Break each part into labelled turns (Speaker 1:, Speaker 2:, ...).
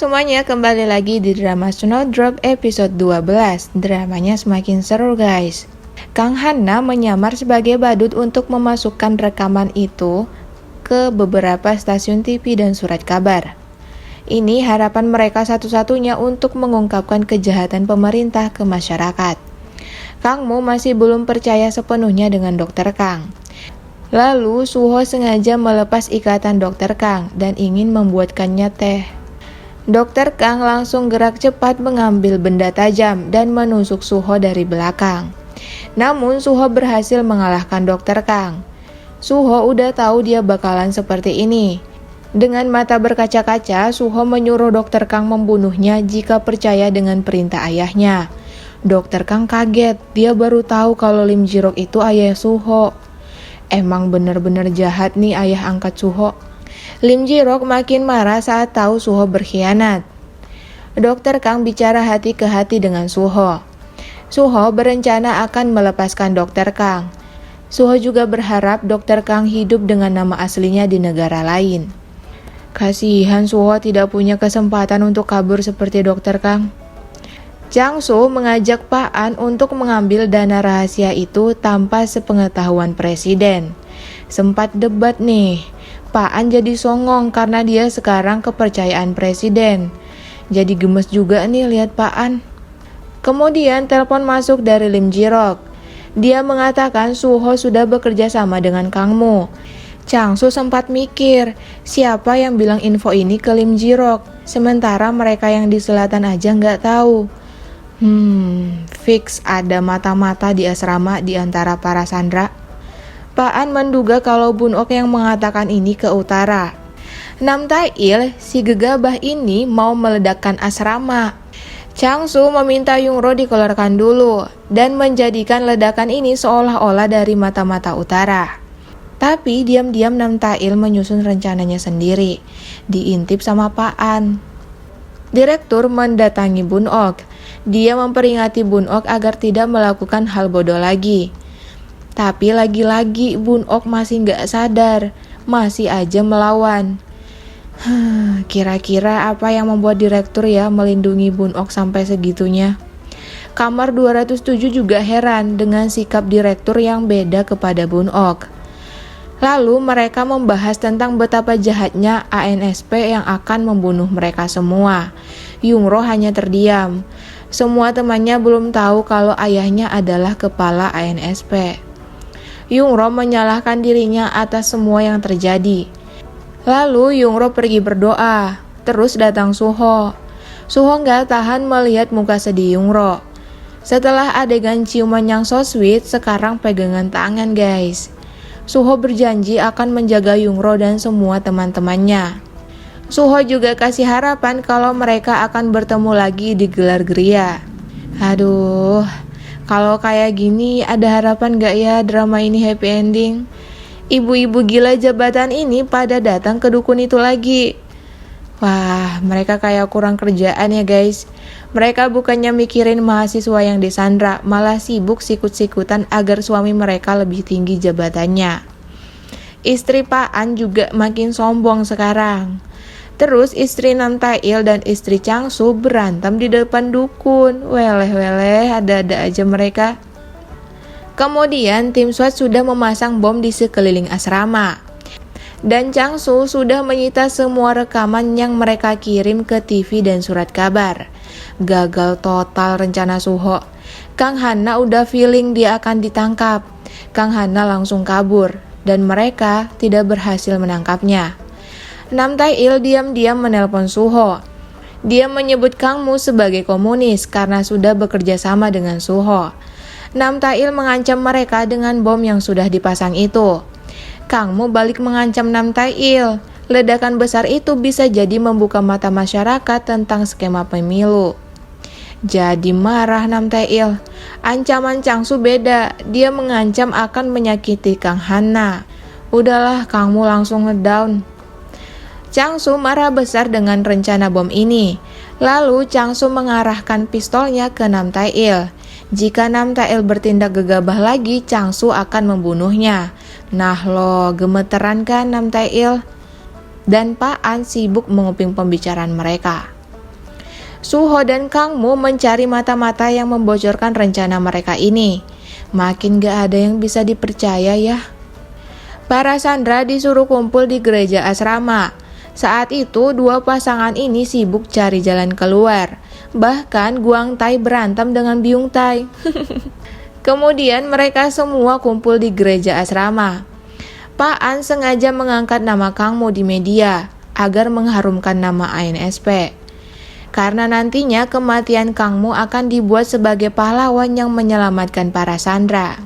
Speaker 1: semuanya, kembali lagi di drama Snowdrop episode 12. Dramanya semakin seru guys. Kang Hana menyamar sebagai badut untuk memasukkan rekaman itu ke beberapa stasiun TV dan surat kabar. Ini harapan mereka satu-satunya untuk mengungkapkan kejahatan pemerintah ke masyarakat. Kang Mo masih belum percaya sepenuhnya dengan Dr. Kang. Lalu Suho sengaja melepas ikatan Dr. Kang dan ingin membuatkannya teh. Dr. Kang langsung gerak cepat mengambil benda tajam dan menusuk Suho dari belakang. Namun Suho berhasil mengalahkan Dr. Kang. Suho udah tahu dia bakalan seperti ini. Dengan mata berkaca-kaca, Suho menyuruh Dr. Kang membunuhnya jika percaya dengan perintah ayahnya. Dr. Kang kaget, dia baru tahu kalau Lim Ji-rok itu ayah Suho. Emang bener-bener jahat nih ayah angkat Suho. Lim Ji-rok makin marah saat tahu Suho berkhianat. Dr. Kang bicara hati ke hati dengan Suho. Suho berencana akan melepaskan Dr. Kang. Suho juga berharap Dr. Kang hidup dengan nama aslinya di negara lain. Kasihan Suho tidak punya kesempatan untuk kabur seperti Dr. Kang. Chang Su mengajak Pak An untuk mengambil dana rahasia itu tanpa sepengetahuan presiden. Sempat debat nih. Pak An jadi songong karena dia sekarang kepercayaan presiden. Jadi gemes juga nih lihat Pak An. Kemudian telepon masuk dari Lim Ji-rok. Dia mengatakan Suho sudah bekerja sama dengan Kang Mo. Chang Su sempat mikir, siapa yang bilang info ini ke Lim Ji-rok? Sementara mereka yang di selatan aja nggak tahu. Fix ada mata-mata di asrama di antara para sandera. Pak An menduga kalau Bun Ok yang mengatakan ini ke utara. Nam Tai-il, si gegabah ini mau meledakkan asrama. Chang Su meminta Yungro dikeluarkan dulu dan menjadikan ledakan ini seolah-olah dari mata-mata utara. Tapi diam-diam Nam Tai-il menyusun rencananya sendiri, diintip sama Pak An. Direktur mendatangi Bun Ok. Dia memperingati Bun Ok agar tidak melakukan hal bodoh lagi. Tapi lagi-lagi Bun Ok masih gak sadar, masih aja melawan. Kira-kira apa yang membuat direktur ya melindungi Bun Ok sampai segitunya? Kamar 207 juga heran dengan sikap direktur yang beda kepada Bun Ok. Lalu mereka membahas tentang betapa jahatnya ANSP yang akan membunuh mereka semua. Yungro hanya terdiam. Semua temannya belum tahu kalau ayahnya adalah kepala ANSP. Yungro menyalahkan dirinya atas semua yang terjadi. Lalu Yungro pergi berdoa. Terus datang Suho. Suho gak tahan melihat muka sedih Yungro. Setelah adegan ciuman yang so sweet, sekarang pegangan tangan guys. Suho berjanji akan menjaga Yungro dan semua teman-temannya. Suho juga kasih harapan kalau mereka akan bertemu lagi di gelar geria. Aduh, kalau kayak gini ada harapan gak ya drama ini happy ending? Ibu-ibu gila jabatan ini pada datang ke dukun itu lagi. Wah, mereka kayak kurang kerjaan ya guys. Mereka bukannya mikirin mahasiswa yang disandra, malah sibuk sikut-sikutan agar suami mereka lebih tinggi jabatannya. Istri Pak An juga makin sombong sekarang. Terus istri Nam Tai-il dan istri Chang Su berantem di depan dukun. Weleh-weleh, ada-ada aja mereka. Kemudian tim SWAT sudah memasang bom di sekeliling asrama. Dan Chang Su sudah menyita semua rekaman yang mereka kirim ke TV dan surat kabar. Gagal total rencana Suho. Kang Hana udah feeling dia akan ditangkap. Kang Hana langsung kabur dan mereka tidak berhasil menangkapnya. Nam Tai-il diam-diam menelpon Suho. Dia menyebut Kang Mo sebagai komunis karena sudah bekerja sama dengan Suho. Nam Tai-il mengancam mereka dengan bom yang sudah dipasang itu. Kang Mo balik mengancam Nam Tai-il. Ledakan besar itu bisa jadi membuka mata masyarakat tentang skema pemilu. Jadi marah Nam Tai-il. Ancaman Chang Su beda. Dia mengancam akan menyakiti Kang Hana. Udahlah, Kang Mo langsung ngedown. Chang Su marah besar dengan rencana bom ini. Lalu Chang Su mengarahkan pistolnya ke Nam Tai-il. Jika Nam Tai-il bertindak gegabah lagi, Chang Su akan membunuhnya. Nah lo, gemeteran kan Nam Tai-il? Dan Pak An sibuk menguping pembicaraan mereka. Suho dan Kang Mu mencari mata-mata yang membocorkan rencana mereka ini. Makin gak ada yang bisa dipercaya ya. Para sandera disuruh kumpul di gereja asrama. Saat itu dua pasangan ini sibuk cari jalan keluar. Bahkan Guang Tai berantem dengan Byung Tai. Kemudian mereka semua kumpul di gereja asrama. Pak An sengaja mengangkat nama Kang Mu di media agar mengharumkan nama ANSP. Karena nantinya kematian Kang Mu akan dibuat sebagai pahlawan yang menyelamatkan para sandera.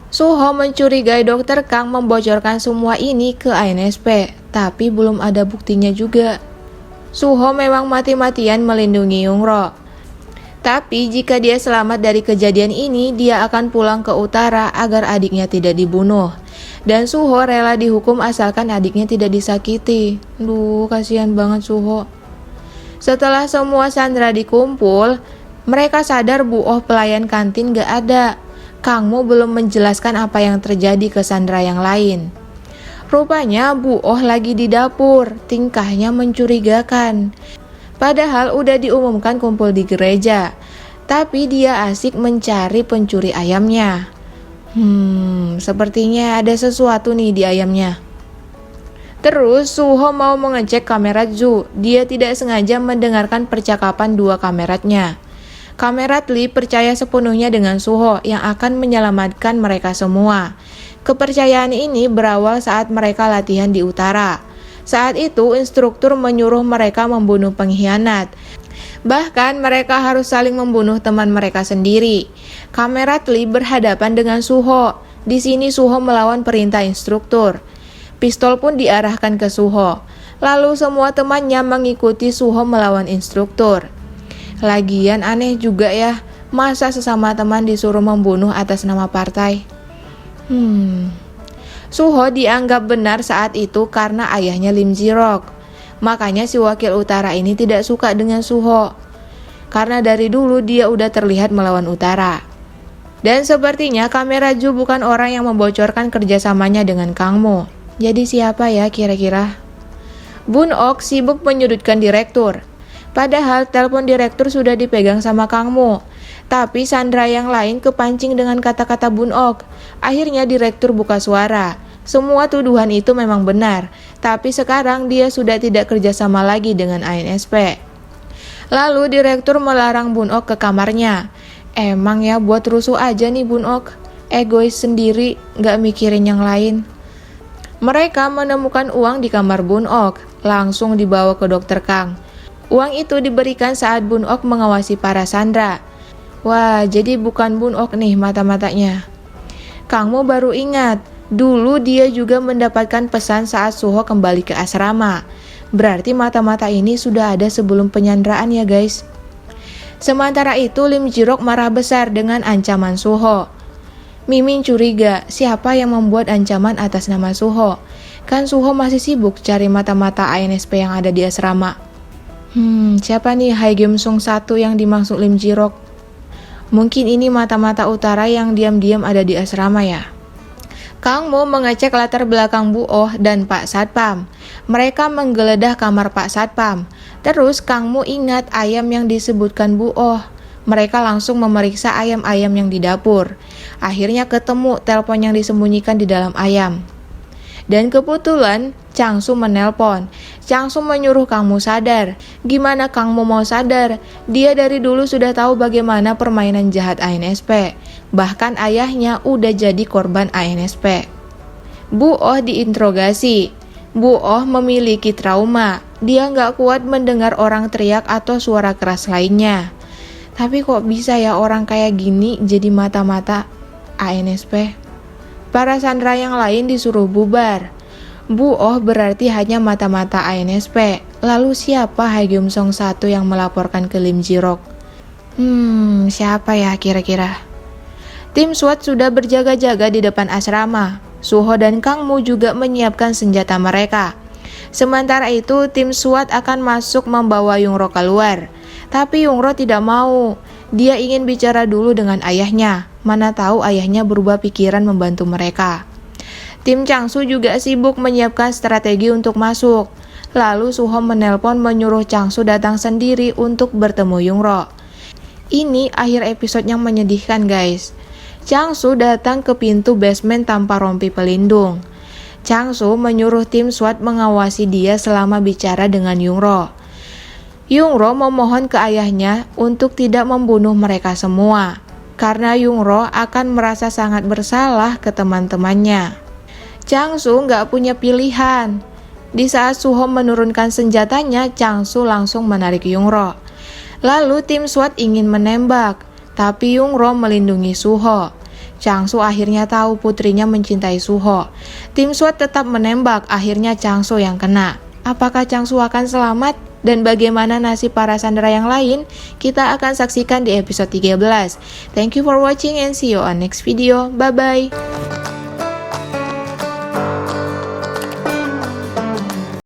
Speaker 1: Suho mencurigai dokter Kang membocorkan semua ini ke ANSP, tapi belum ada buktinya juga. Suho memang mati-matian melindungi Yungro. Tapi jika dia selamat dari kejadian ini, dia akan pulang ke utara agar adiknya tidak dibunuh. Dan Suho rela dihukum asalkan adiknya tidak disakiti. Duh, kasihan banget Suho. Setelah semua sandera dikumpul, mereka sadar Bu Oh pelayan kantin gak ada. Kang Mu belum menjelaskan apa yang terjadi ke sandera yang lain. Rupanya Bu Oh lagi di dapur, tingkahnya mencurigakan. Padahal udah diumumkan kumpul di gereja, tapi dia asik mencari pencuri ayamnya. Sepertinya ada sesuatu nih di ayamnya. Terus Suho mau mengecek kamera Zu. Dia tidak sengaja mendengarkan percakapan dua kameratnya. Kamerat Lee percaya sepenuhnya dengan Suho yang akan menyelamatkan mereka semua. Kepercayaan ini berawal saat mereka latihan di utara. Saat itu instruktur menyuruh mereka membunuh pengkhianat. Bahkan mereka harus saling membunuh teman mereka sendiri. Kamerat Lee berhadapan dengan Suho. Di sini Suho melawan perintah instruktur. Pistol pun diarahkan ke Suho. Lalu semua temannya mengikuti Suho melawan instruktur. Lagian aneh juga ya, masa sesama teman disuruh membunuh atas nama partai? Suho dianggap benar saat itu karena ayahnya Lim Ji-rok. Makanya si wakil utara ini tidak suka dengan Suho. Karena dari dulu dia udah terlihat melawan utara. Dan sepertinya kamera Ju bukan orang yang membocorkan kerjasamanya dengan Kang Mu. Jadi siapa ya kira-kira? Bun Ok sibuk menyudutkan direktur. Padahal telepon direktur sudah dipegang sama Kang Mu. Tapi sandera yang lain kepancing dengan kata-kata Bun Ok. Akhirnya direktur buka suara. Semua tuduhan itu memang benar. Tapi sekarang dia sudah tidak kerjasama lagi dengan ANSP. Lalu direktur melarang Bun Ok ke kamarnya. Emang ya buat rusuh aja nih Bun Ok. Egois sendiri, gak mikirin yang lain. Mereka menemukan uang di kamar Bun Ok. Langsung dibawa ke dokter Kang. Uang itu diberikan saat Bun Ok mengawasi para sandera. Wah, jadi bukan Bun Ok nih mata-matanya. Kang Mu baru ingat, dulu dia juga mendapatkan pesan saat Suho kembali ke asrama. Berarti mata-mata ini sudah ada sebelum penyanderaan ya guys. Sementara itu Lim Ji-rok marah besar dengan ancaman Suho. Mimin curiga siapa yang membuat ancaman atas nama Suho. Kan Suho masih sibuk cari mata-mata ANSP yang ada di asrama. Siapa nih Hai Gyeom Sung 1 yang dimaksud Lim Ji-rok? Mungkin ini mata-mata utara yang diam-diam ada di asrama ya. Kang Mu mengecek latar belakang Bu Oh dan Pak Satpam. Mereka menggeledah kamar Pak Satpam. Terus Kang Mu ingat ayam yang disebutkan Bu Oh. Mereka langsung memeriksa ayam-ayam yang di dapur. Akhirnya ketemu telepon yang disembunyikan di dalam ayam. Dan kebetulan Chang Su menelpon. Chang Su menyuruh Kang Mu sadar. Gimana Kang Mu mau sadar? Dia dari dulu sudah tahu bagaimana permainan jahat ANSP. Bahkan ayahnya udah jadi korban ANSP. Bu Oh diinterogasi. Bu Oh memiliki trauma. Dia nggak kuat mendengar orang teriak atau suara keras lainnya. Tapi kok bisa ya orang kayak gini jadi mata-mata ANSP? Para sandera yang lain disuruh bubar. Bu Oh berarti hanya mata-mata ANSP. Lalu siapa Hai Gyeom Sung 1 yang melaporkan ke Lim Ji-rok? Siapa ya kira-kira? Tim SWAT sudah berjaga-jaga di depan asrama. Suho dan Kang Mu juga menyiapkan senjata mereka. Sementara itu tim SWAT akan masuk membawa Yungro keluar. Tapi Yungro tidak mau. Dia ingin bicara dulu dengan ayahnya. Mana tahu ayahnya berubah pikiran membantu mereka. Tim Chang Su juga sibuk menyiapkan strategi untuk masuk. Lalu Suho menelpon menyuruh Changsu datang sendiri untuk bertemu Yungro. Ini akhir episode yang menyedihkan guys. Changsu datang ke pintu basement tanpa rompi pelindung. Changsu menyuruh tim SWAT mengawasi dia selama bicara dengan Yungro. Yungro memohon ke ayahnya untuk tidak membunuh mereka semua, karena Yungro akan merasa sangat bersalah ke teman-temannya. Changsu nggak punya pilihan. Di saat Suho menurunkan senjatanya, Changsu langsung menarik Yungro. Lalu tim SWAT ingin menembak, tapi Yungro melindungi Suho. Changsu akhirnya tahu putrinya mencintai Suho. Tim SWAT tetap menembak, akhirnya Changsu yang kena. Apakah Changsu akan selamat? Dan bagaimana nasib para sandera yang lain? Kita akan saksikan di episode 13. Thank you for watching and see you on next video. Bye-bye.